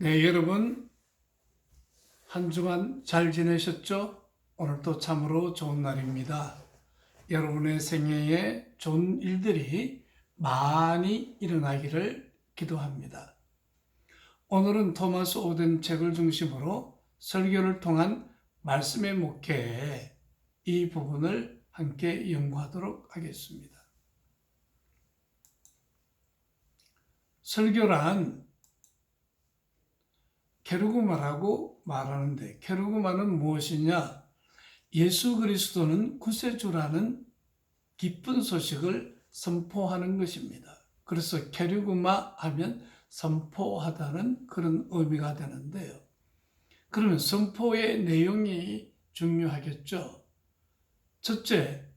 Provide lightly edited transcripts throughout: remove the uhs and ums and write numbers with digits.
네, 여러분 한 주간 잘 지내셨죠? 오늘도 참으로 좋은 날입니다. 여러분의 생애에 좋은 일들이 많이 일어나기를 기도합니다. 오늘은 토마스 오덴 책을 중심으로 설교를 통한 말씀의 목회에 이 부분을 함께 연구하도록 하겠습니다. 설교란 케르고마라고 말하는데, 케르고마는 무엇이냐? 예수 그리스도는 구세주라는 기쁜 소식을 선포하는 것입니다. 그래서 케르고마 하면 선포하다는 그런 의미가 되는데요. 그러면 선포의 내용이 중요하겠죠. 첫째,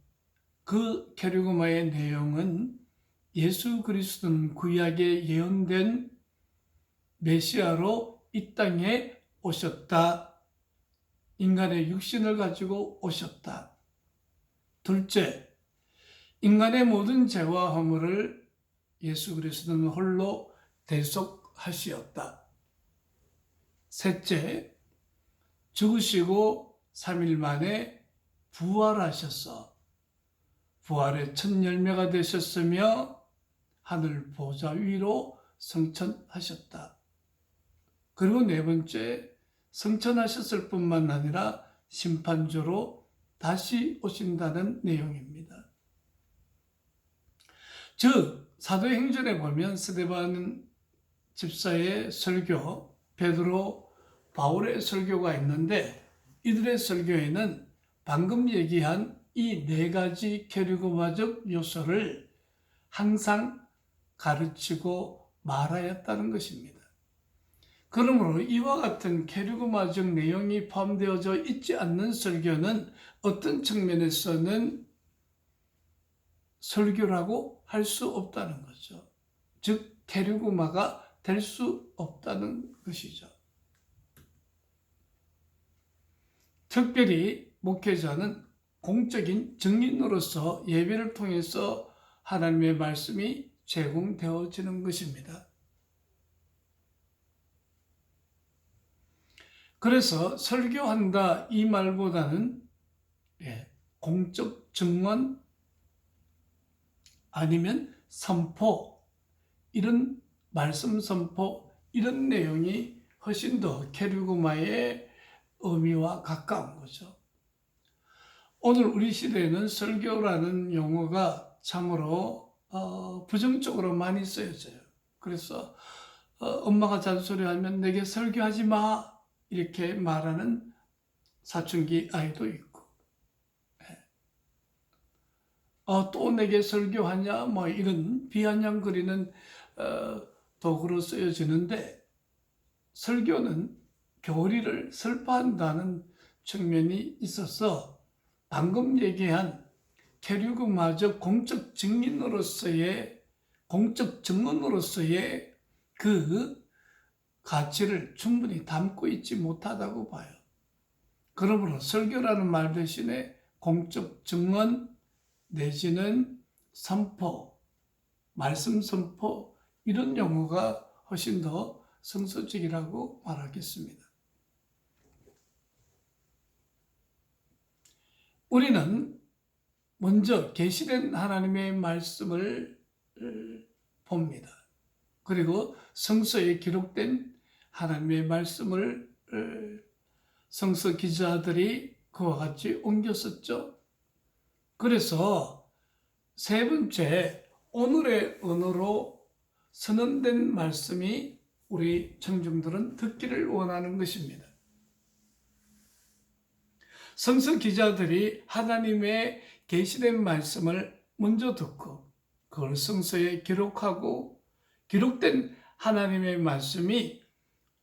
그 케르고마의 내용은 예수 그리스도는 구약에 예언된 메시아로 이 땅에 오셨다. 인간의 육신을 가지고 오셨다. 둘째, 인간의 모든 죄와 허물을 예수 그리스도는 홀로 대속하시었다. 셋째, 죽으시고 3일 만에 부활하셔서 부활의 첫 열매가 되셨으며 하늘 보좌 위로 승천하셨다. 그리고 네 번째, 승천하셨을 뿐만 아니라 심판주로 다시 오신다는 내용입니다. 즉, 사도행전에 보면 스데반 집사의 설교, 베드로, 바울의 설교가 있는데 이들의 설교에는 방금 얘기한 이 네 가지 케르고마적 요소를 항상 가르치고 말하였다는 것입니다. 그러므로 이와 같은 케르고마적 내용이 포함되어져 있지 않는 설교는 어떤 측면에서는 설교라고 할 수 없다는 거죠. 즉 케르고마가 될 수 없다는 것이죠. 특별히 목회자는 공적인 증인으로서 예배를 통해서 하나님의 말씀이 제공되어지는 것입니다. 그래서 설교한다 이 말보다는 공적 증언 아니면 선포, 이런 말씀 선포, 이런 내용이 훨씬 더 케르고마의 의미와 가까운 거죠. 오늘 우리 시대에는 설교라는 용어가 참으로 부정적으로 많이 쓰여져요. 그래서 엄마가 잔소리하면 내게 설교하지 마 이렇게 말하는 사춘기 아이도 있고, 또 내게 설교하냐 뭐 이런 비아냥거리는 도구로 쓰여지는데, 설교는 교리를 설파한다는 측면이 있어서 방금 얘기한 케르고마적 공적 증언으로서의 그 가치를 충분히 담고 있지 못하다고 봐요. 그러므로 설교라는 말 대신에 공적 증언 내지는 선포, 말씀 선포, 이런 용어가 훨씬 더 성서적이라고 말하겠습니다. 우리는 먼저 계시된 하나님의 말씀을 봅니다. 그리고 성서에 기록된 하나님의 말씀을 성서 기자들이 그와 같이 옮겼었죠. 그래서 세 번째, 오늘의 언어로 선언된 말씀이 우리 청중들은 듣기를 원하는 것입니다. 성서 기자들이 하나님의 계시된 말씀을 먼저 듣고 그걸 성서에 기록하고 기록된 하나님의 말씀이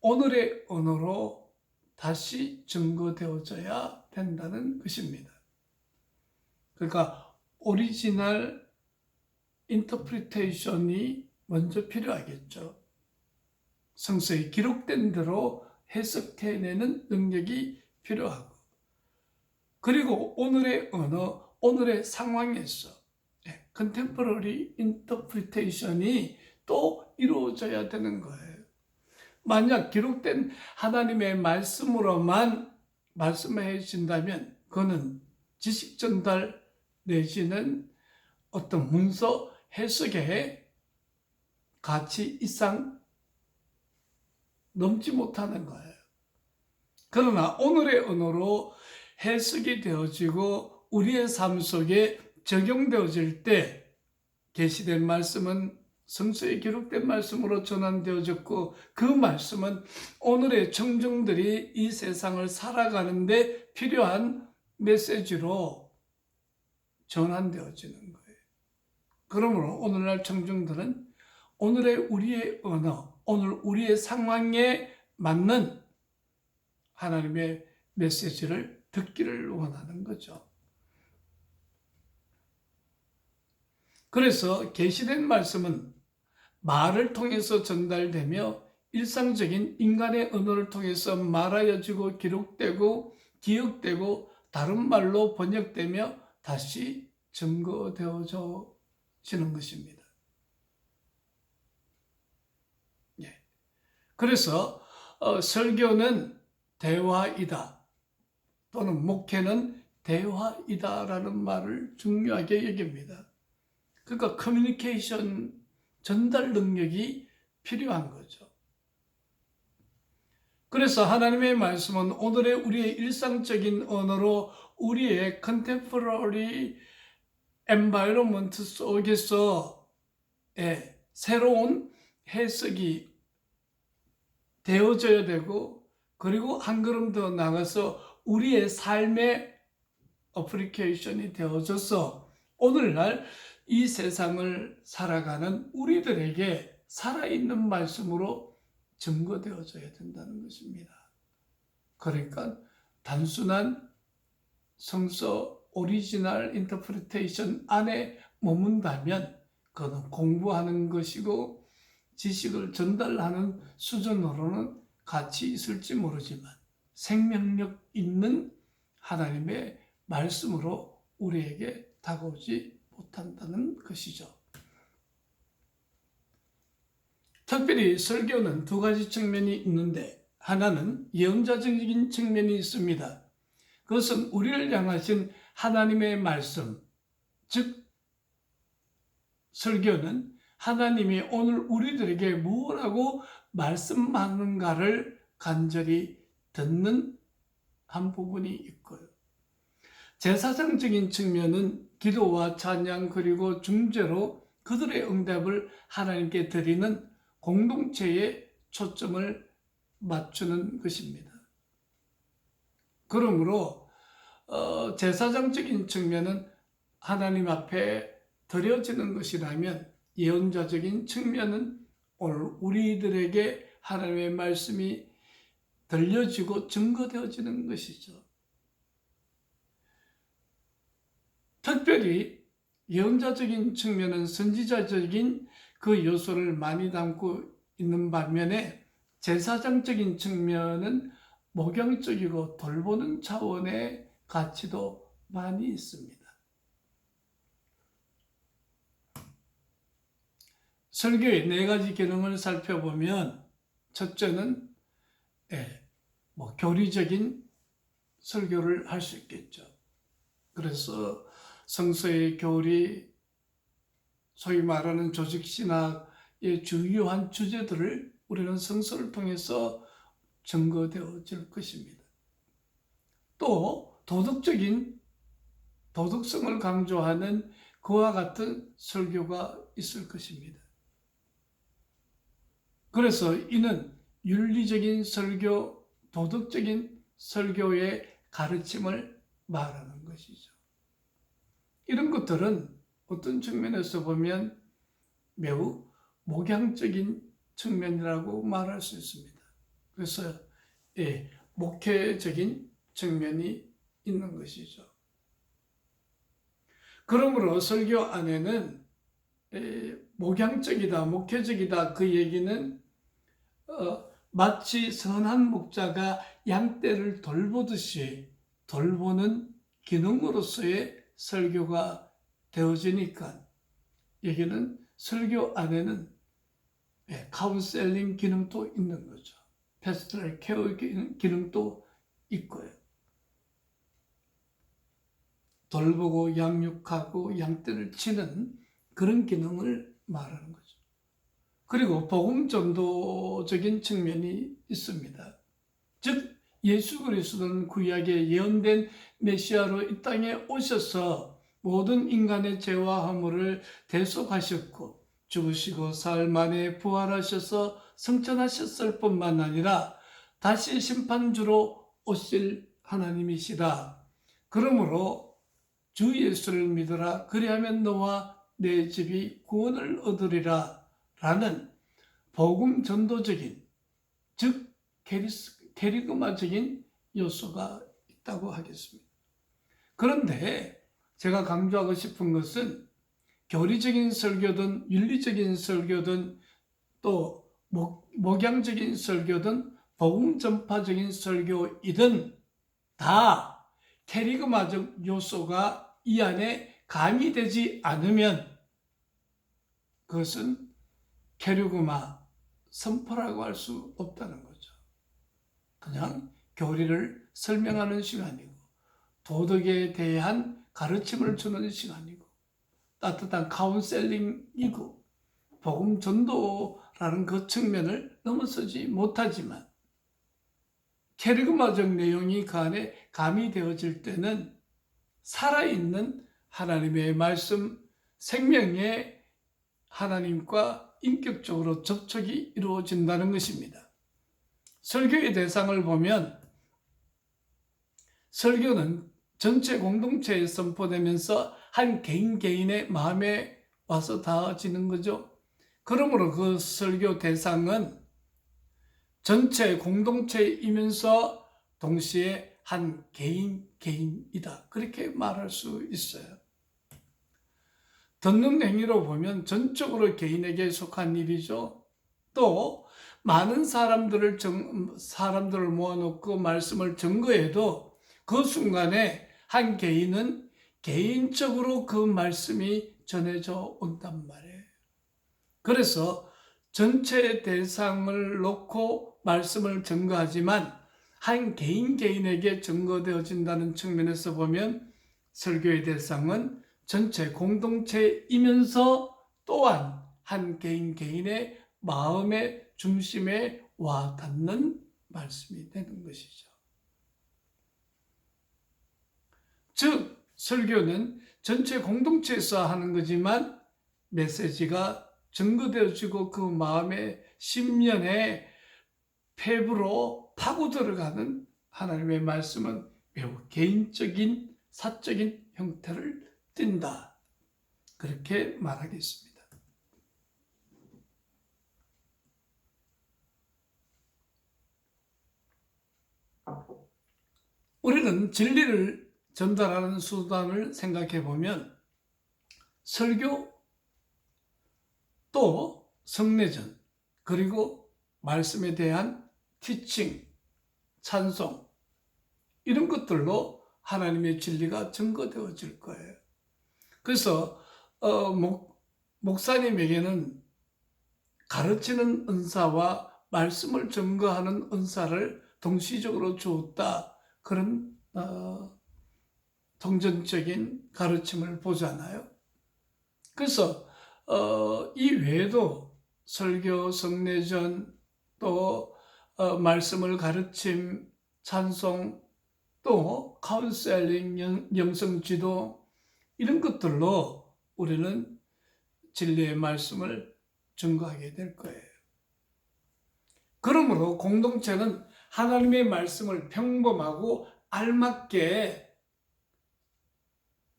오늘의 언어로 다시 증거되어져야 된다는 것입니다. 그러니까 오리지널 인터프리테이션이 먼저 필요하겠죠. 성서에 기록된 대로 해석해내는 능력이 필요하고, 그리고 오늘의 언어, 오늘의 상황에서 컨템포러리 인터프리테이션이 또 이루어져야 되는 거예요. 만약 기록된 하나님의 말씀으로만 말씀해 주신다면 그거는 지식 전달 내지는 어떤 문서 해석의 가치 이상 넘지 못하는 거예요. 그러나 오늘의 언어로 해석이 되어지고 우리의 삶 속에 적용되어질 때 계시된 말씀은 성서에 기록된 말씀으로 전환되어졌고 그 말씀은 오늘의 청중들이 이 세상을 살아가는데 필요한 메시지로 전환되어지는 거예요. 그러므로 오늘날 청중들은 오늘의 우리의 언어, 오늘 우리의 상황에 맞는 하나님의 메시지를 듣기를 원하는 거죠. 그래서 계시된 말씀은 말을 통해서 전달되며 일상적인 인간의 언어를 통해서 말하여지고 기록되고 기억되고 다른 말로 번역되며 다시 증거되어지는 것입니다. 그래서 설교는 대화이다 또는 목회는 대화이다라는 말을 중요하게 여깁니다. 그러니까 커뮤니케이션 전달 능력이 필요한 거죠. 그래서 하나님의 말씀은 오늘의 우리의 일상적인 언어로 우리의 컨템포러리 엔바이러먼트 속에서 새로운 해석이 되어져야 되고 그리고 한 걸음 더 나가서 우리의 삶의 어플리케이션이 되어져서 오늘날 이 세상을 살아가는 우리들에게 살아있는 말씀으로 증거되어져야 된다는 것입니다. 그러니까 단순한 성서 오리지널 인터프리테이션 안에 머문다면 그것은 공부하는 것이고 지식을 전달하는 수준으로는 가치 있을지 모르지만 생명력 있는 하나님의 말씀으로 우리에게 다가오지 못한다는 것이죠. 특별히 설교는 두 가지 측면이 있는데 하나는 예언자적인 측면이 있습니다. 그것은 우리를 향하신 하나님의 말씀, 즉 설교는 하나님이 오늘 우리들에게 무엇라고 말씀하는가를 간절히 듣는 한 부분이 있고요. 제사장적인 측면은 기도와 찬양 그리고 중재로 그들의 응답을 하나님께 드리는 공동체에 초점을 맞추는 것입니다. 그러므로 제사장적인 측면은 하나님 앞에 드려지는 것이라면 예언자적인 측면은 오늘 우리들에게 하나님의 말씀이 들려지고 증거되어지는 것이죠. 특별히 예언자적인 측면은 선지자적인 그 요소를 많이 담고 있는 반면에 제사장적인 측면은 목양적이고 돌보는 차원의 가치도 많이 있습니다. 설교의 네 가지 기능을 살펴보면 첫째는 교리적인 설교를 할 수 있겠죠. 그래서 성서의 교리, 소위 말하는 조직신학의 주요한 주제들을 우리는 성서를 통해서 증거되어질 것입니다. 또 도덕성을 강조하는 그와 같은 설교가 있을 것입니다. 그래서 이는 윤리적인 설교, 도덕적인 설교의 가르침을 말하는 것이죠. 이런 것들은 어떤 측면에서 보면 매우 목양적인 측면이라고 말할 수 있습니다. 그래서 목회적인 측면이 있는 것이죠. 그러므로 설교 안에는 목양적이다, 목회적이다 그 얘기는 마치 선한 목자가 양떼를 돌보듯이 돌보는 기능으로서의 설교가 되어지니까 여기는 설교 안에는 카운셀링 기능도 있는 거죠. 패스트럴 케어 기능도 있고요. 돌보고 양육하고 양떼를 치는 그런 기능을 말하는 거죠. 그리고 복음 전도적인 측면이 있습니다. 즉 예수 그리스도는 구약에 예언된 메시아로 이 땅에 오셔서 모든 인간의 죄와 허물을 대속하셨고 죽으시고 사흘 만에 부활하셔서 승천하셨을 뿐만 아니라 다시 심판주로 오실 하나님이시라. 그러므로 주 예수를 믿어라. 그리하면 너와 내 집이 구원을 얻으리라 라는 복음 전도적인, 즉 캐리그마적인 요소가 있다고 하겠습니다. 그런데 제가 강조하고 싶은 것은 교리적인 설교든 윤리적인 설교든 또 목양적인 설교든 복음 전파적인 설교이든 다 캐리그마적 요소가 이 안에 가미되지 않으면 그것은 캐리그마 선포라고 할 수 없다는 거죠. 그냥 교리를 설명하는 시간이고 도덕에 대한 가르침을 주는 시간이고 따뜻한 카운셀링이고 복음 전도라는 그 측면을 넘어서지 못하지만 캐리그마적 내용이 그 안에 가미되어질 때는 살아있는 하나님의 말씀, 생명의 하나님과 인격적으로 접촉이 이루어진다는 것입니다. 설교의 대상을 보면 설교는 전체 공동체에 선포되면서 한 개인의 마음에 와서 닿아지는 거죠. 그러므로 그 설교 대상은 전체 공동체이면서 동시에 한 개인이다. 그렇게 말할 수 있어요. 듣는 행위로 보면 전적으로 개인에게 속한 일이죠. 또 많은 사람들을 모아놓고 말씀을 증거해도 그 순간에 한 개인은 개인적으로 그 말씀이 전해져 온단 말이에요. 그래서 전체 대상을 놓고 말씀을 증거하지만 한 개인에게 증거되어진다는 측면에서 보면 설교의 대상은 전체 공동체이면서 또한 한 개인의 마음의 중심에 와 닿는 말씀이 되는 것이죠. 즉 설교는 전체 공동체에서 하는 거지만 메시지가 증거되어지고 그 마음의 심년에 폐부로 파고 들어가는 하나님의 말씀은 매우 개인적인 사적인 형태를 띈다. 그렇게 말하겠습니다. 우리는 진리를 전달하는 수단을 생각해 보면 설교 또 성례전 그리고 말씀에 대한 티칭, 찬송 이런 것들로 하나님의 진리가 증거되어질 거예요. 그래서 목사님에게는 가르치는 은사와 말씀을 증거하는 은사를 동시적으로 주었다. 그런 동전적인 가르침을 보잖아요. 그래서 이 외에도 설교, 성례전, 또 말씀을 가르침, 찬송, 또 카운셀링, 영성지도 이런 것들로 우리는 진리의 말씀을 증거하게 될 거예요. 그러므로 공동체는 하나님의 말씀을 평범하고 알맞게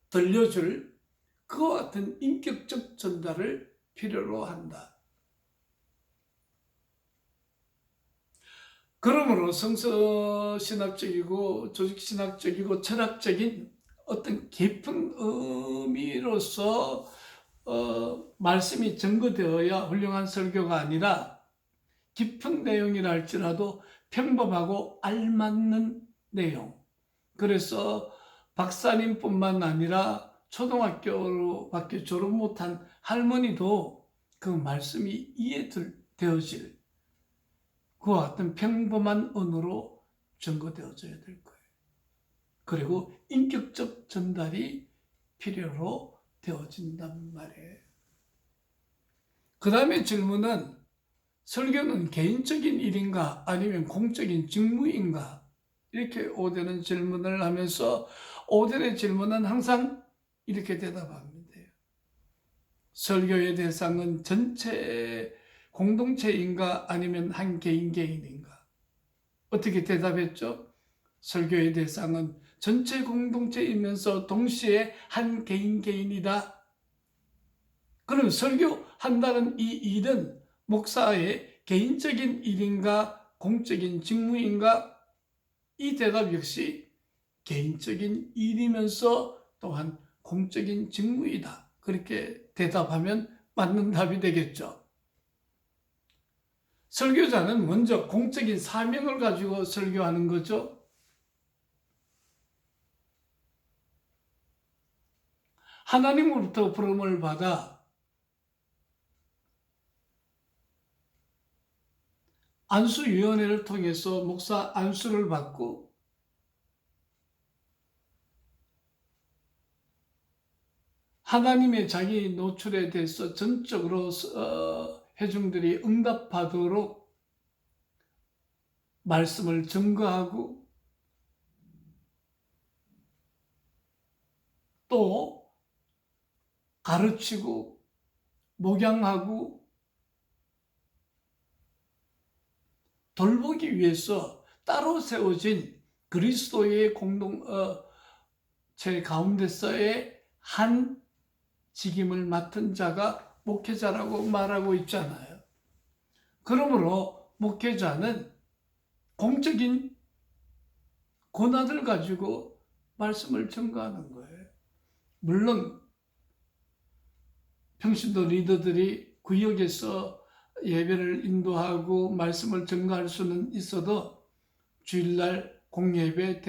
들려줄 그와 같은 인격적 전달을 필요로 한다. 그러므로 성서신학적이고 조직신학적이고 철학적인 어떤 깊은 의미로서 말씀이 증거되어야 훌륭한 설교가 아니라 깊은 내용이라 할지라도 평범하고 알맞는 내용. 그래서 박사님뿐만 아니라 초등학교로밖에 졸업 못한 할머니도 그 말씀이 이해되어질 그와 같은 평범한 언어로 전거되어져야 될 거예요. 그리고 인격적 전달이 필요로 되어진단 말이에요. 그 다음에 질문은 설교는 개인적인 일인가 아니면 공적인 직무인가? 이렇게 오대는 질문을 하면서 오대의 질문은 항상 이렇게 대답합니다. 설교의 대상은 전체 공동체인가 아니면 한 개인인가? 어떻게 대답했죠? 설교의 대상은 전체 공동체이면서 동시에 한 개인이다. 그럼 설교한다는 이 일은 목사의 개인적인 일인가 공적인 직무인가? 이 대답 역시 개인적인 일이면서 또한 공적인 직무이다. 그렇게 대답하면 맞는 답이 되겠죠. 설교자는 먼저 공적인 사명을 가지고 설교하는 거죠. 하나님으로부터 부름을 받아 안수위원회를 통해서 목사 안수를 받고 하나님의 자기 노출에 대해서 전적으로 회중들이 응답하도록 말씀을 증거하고 또 가르치고 목양하고 돌보기 위해서 따로 세워진 그리스도의 공동체 가운데서의 한 직임을 맡은 자가 목회자라고 말하고 있잖아요. 그러므로 목회자는 공적인 권한을 가지고 말씀을 전가하는 거예요. 물론 평신도 리더들이 구역에서 예배를 인도하고 말씀을 전가할 수는 있어도 주일날 공예배,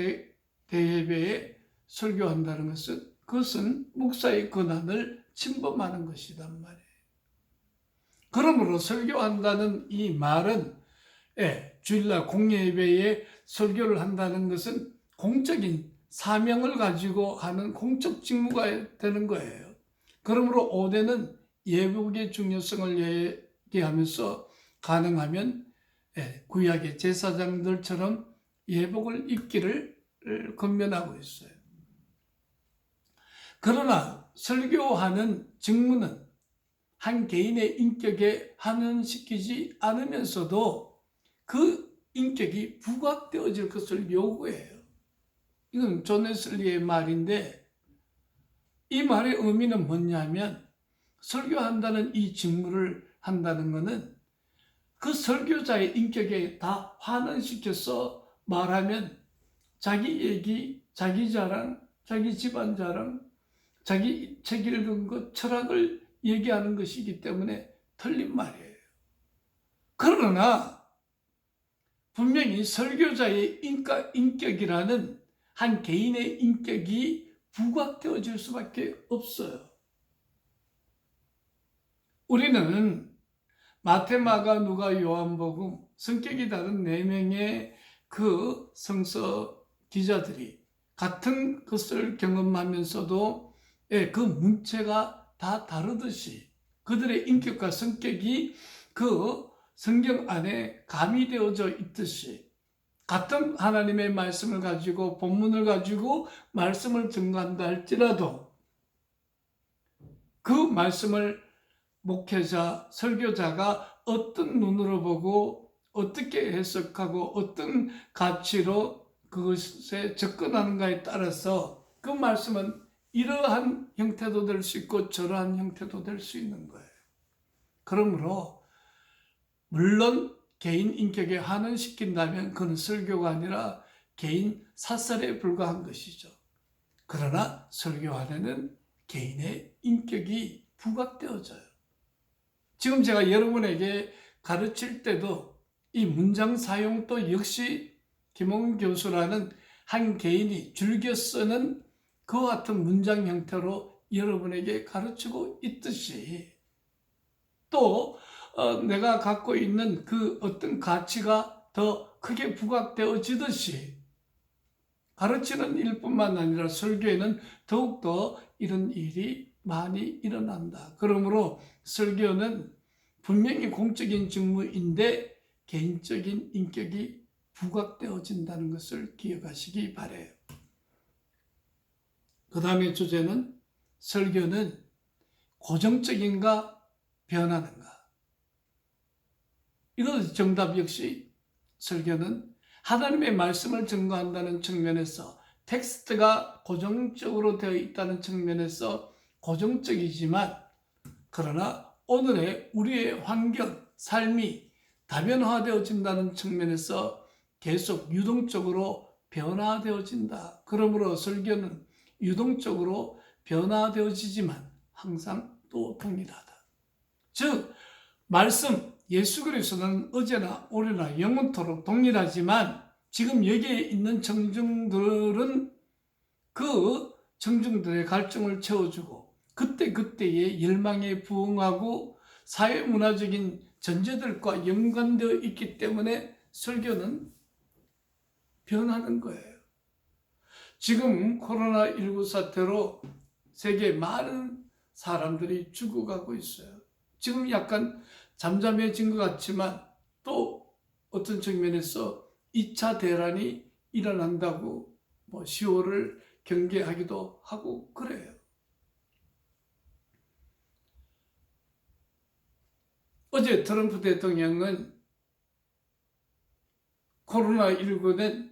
대예배에 설교한다는 것은 그것은 목사의 권한을 침범하는 것이란 말이에요. 그러므로 설교한다는 이 말은 주일날 공예배에 설교를 한다는 것은 공적인 사명을 가지고 하는 공적 직무가 되는 거예요. 그러므로 5대는 예복의 중요성을 얘기하면서 가능하면 구약의 제사장들처럼 예복을 입기를 권면하고 있어요. 그러나 설교하는 직무는 한 개인의 인격에 한원시키지 않으면서도 그 인격이 부각되어질 것을 요구해요. 이건 존 웨슬리의 말인데 이 말의 의미는 뭐냐면 설교한다는 이 직무를 한다는 것은 그 설교자의 인격에 다 환원시켜서 말하면 자기 얘기, 자기 자랑, 자기 집안 자랑, 자기 책 읽은 것, 철학을 얘기하는 것이기 때문에 틀린 말이에요. 그러나 분명히 설교자의 인격이라는 한 개인의 인격이 부각되어질 수밖에 없어요. 우리는 마태, 마가, 누가, 요한복음 성격이 다른 4명의 그 성서 기자들이 같은 것을 경험하면서도 그 문체가 다 다르듯이 그들의 인격과 성격이 그 성경 안에 가미되어져 있듯이 같은 하나님의 말씀을 가지고 본문을 가지고 말씀을 증거한다 할지라도 그 말씀을 목회자, 설교자가 어떤 눈으로 보고 어떻게 해석하고 어떤 가치로 그것에 접근하는가에 따라서 그 말씀은 이러한 형태도 될 수 있고 저러한 형태도 될 수 있는 거예요. 그러므로 물론 개인 인격에 환원시킨다면 그건 설교가 아니라 개인 사설에 불과한 것이죠. 그러나 설교 안에는 개인의 인격이 부각되어져요. 지금 제가 여러분에게 가르칠 때도 이 문장 사용도 역시 김홍 교수라는 한 개인이 즐겨 쓰는 그와 같은 문장 형태로 여러분에게 가르치고 있듯이 또 내가 갖고 있는 그 어떤 가치가 더 크게 부각되어지듯이 가르치는 일뿐만 아니라 설교에는 더욱더 이런 일이 많이 일어난다. 그러므로 설교는 분명히 공적인 직무인데 개인적인 인격이 부각되어진다는 것을 기억하시기 바라요. 그 다음에 주제는 설교는 고정적인가 변하는가. 이것 정답 역시 설교는 하나님의 말씀을 증거한다는 측면에서 텍스트가 고정적으로 되어 있다는 측면에서 고정적이지만 그러나 오늘의 우리의 환경, 삶이 다변화되어진다는 측면에서 계속 유동적으로 변화되어진다. 그러므로 설교는 유동적으로 변화되어지지만 항상 또 동일하다. 즉 말씀 예수 그리스도는 어제나 오늘나 영원토록 동일하지만 지금 여기에 있는 청중들은 그 청중들의 갈증을 채워주고 그때그때의 열망에 부응하고 사회문화적인 전제들과 연관되어 있기 때문에 설교는 변하는 거예요. 지금 코로나19 사태로 세계 많은 사람들이 죽어가고 있어요. 지금 약간 잠잠해진 것 같지만 또 어떤 측면에서 2차 대란이 일어난다고 10월을 경계하기도 하고 그래요. 어제 트럼프 대통령은 코로나19는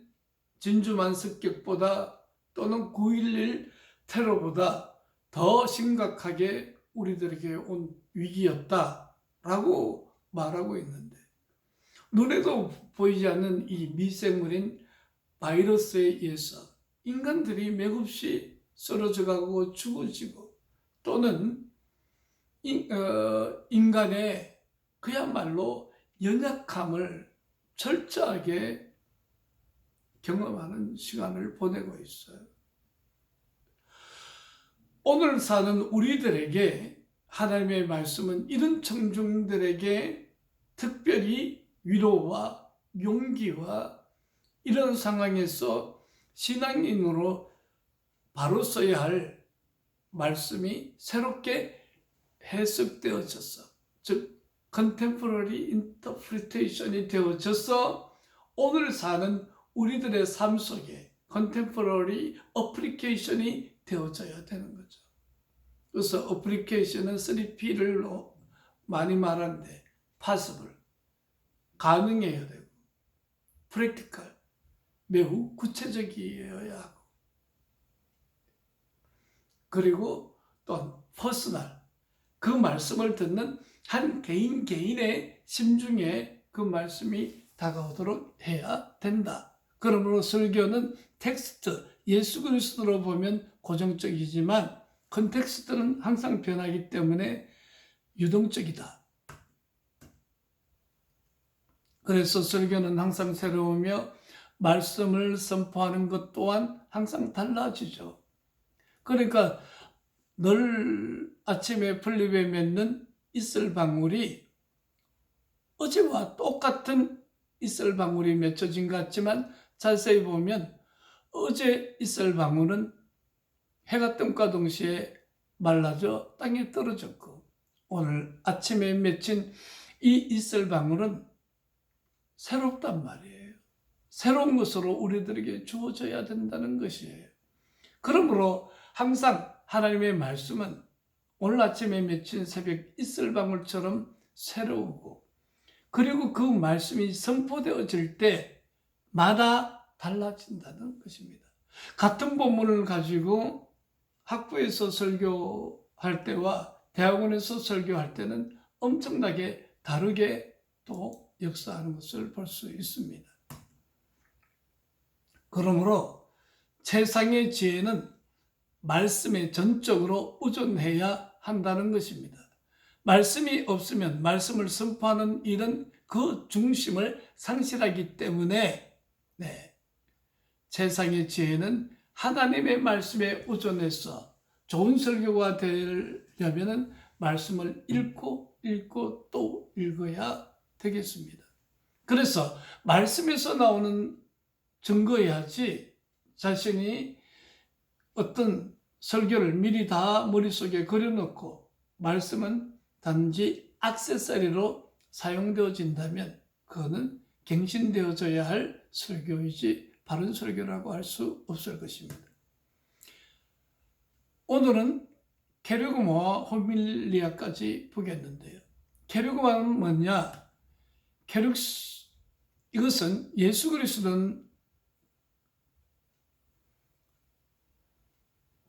진주만습격보다 또는 9.11 테러보다 더 심각하게 우리들에게 온 위기였다라고 말하고 있는데 눈에도 보이지 않는 이 미생물인 바이러스에 의해서 인간들이 맥없이 쓰러져가고 죽어지고 또는 인간의 그야말로 연약함을 철저하게 경험하는 시간을 보내고 있어요. 오늘 사는 우리들에게 하나님의 말씀은 이런 청중들에게 특별히 위로와 용기와 이런 상황에서 신앙인으로 바로 써야 할 말씀이 새롭게 해석되어져서 즉 컨템포러리 인터프리테이션이 되어져서 오늘 사는 우리들의 삶 속에 컨템포러리 어플리케이션이 되어져야 되는 거죠. 그래서 어플리케이션은 3P를 많이 말하는데 possible, 가능해야 되고 practical, 매우 구체적이어야 하고 그리고 또 personal, 그 말씀을 듣는 한 개인의 심중에 그 말씀이 다가오도록 해야 된다. 그러므로 설교는 텍스트, 예수 그리스도로 보면 고정적이지만 컨텍스트는 항상 변하기 때문에 유동적이다. 그래서 설교는 항상 새로우며 말씀을 선포하는 것 또한 항상 달라지죠. 그러니까 늘 아침에 풀잎에 맺는 이슬방울이 어제와 똑같은 이슬방울이 맺혀진 것 같지만 자세히 보면 어제 이슬방울은 해가 뜸과 동시에 말라져 땅에 떨어졌고 오늘 아침에 맺힌 이 이슬방울은 새롭단 말이에요. 새로운 것으로 우리들에게 주어져야 된다는 것이에요. 그러므로 항상 하나님의 말씀은 오늘 아침에 맺힌 새벽 이슬방울처럼 새로우고 그리고 그 말씀이 선포되어질 때마다 달라진다는 것입니다. 같은 본문을 가지고 학부에서 설교할 때와 대학원에서 설교할 때는 엄청나게 다르게 또 역사하는 것을 볼 수 있습니다. 그러므로 세상의 지혜는 말씀에 전적으로 의존해야 한다는 것입니다. 말씀이 없으면 말씀을 선포하는 일은 그 중심을 상실하기 때문에 세상의 지혜는 하나님의 말씀에 의존해서 좋은 설교가 되려면 말씀을 읽고 읽고 또 읽어야 되겠습니다. 그래서 말씀에서 나오는 증거여야지 자신이 어떤 설교를 미리 다 머릿속에 그려놓고 말씀은 단지 액세서리로 사용되어진다면 그거는 갱신되어져야 할 설교이지 바른 설교라고 할 수 없을 것입니다. 오늘은 케르고마와 호밀리아까지 보겠는데요. 케르고마는 뭐냐? 이것은 예수 그리스도는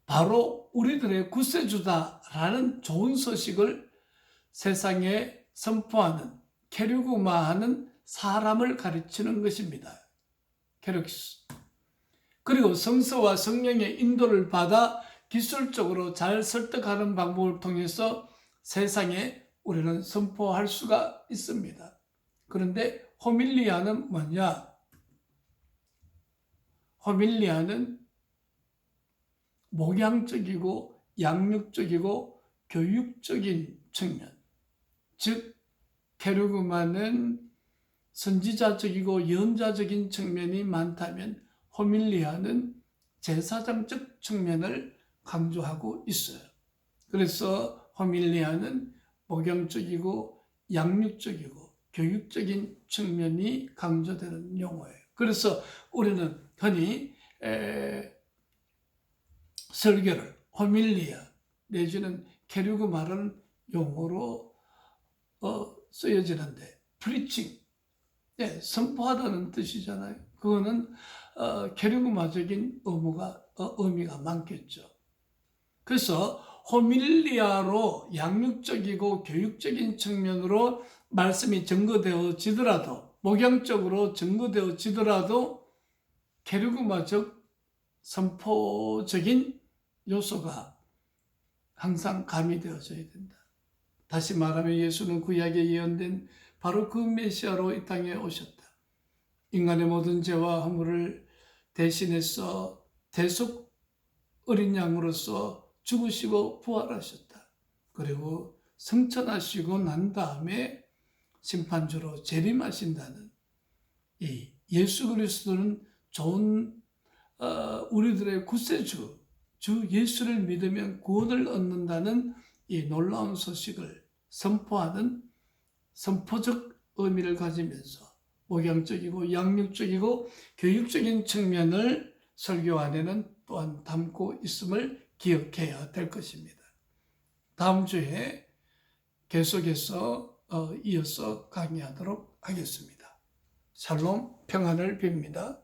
바로 우리들의 구세주다라는 좋은 소식을 세상에 선포하는 케르고마하는 사람을 가르치는 것입니다. 케르기스. 그리고 성서와 성령의 인도를 받아 기술적으로 잘 설득하는 방법을 통해서 세상에 우리는 선포할 수가 있습니다. 그런데 호밀리아는 뭐냐? 호밀리아는 목양적이고 양육적이고 교육적인 측면, 즉 케르고마는 선지자적이고 예언자적인 측면이 많다면 호밀리아는 제사장적 측면을 강조하고 있어요. 그래서 호밀리아는 목양적이고 양육적이고 교육적인 측면이 강조되는 용어예요. 그래서 우리는 흔히 설교를 호밀리아 내지는 케르고마라는 용어로 쓰여지는데 프리칭, 선포하다는 뜻이잖아요. 그거는 케르고마적인 의미가 많겠죠. 그래서 호밀리아로 양육적이고 교육적인 측면으로 말씀이 증거되어지더라도 목양적으로 증거되어지더라도 케르고마적 선포적인 요소가 항상 가미되어져야 된다. 다시 말하면 예수는 구약에 예언된 바로 그 메시아로 이 땅에 오셨다. 인간의 모든 죄와 허물을 대신해서 대속 어린 양으로서 죽으시고 부활하셨다. 그리고 승천하시고 난 다음에 심판주로 재림하신다는 이 예수 그리스도는 좋은 우리들의 구세주, 주 예수를 믿으면 구원을 얻는다는 이 놀라운 소식을 선포하는 선포적 의미를 가지면서 목양적이고 양육적이고 교육적인 측면을 설교 안에는 또한 담고 있음을 기억해야 될 것입니다. 다음 주에 계속해서 이어서 강의하도록 하겠습니다. 샬롬 평안을 빕니다.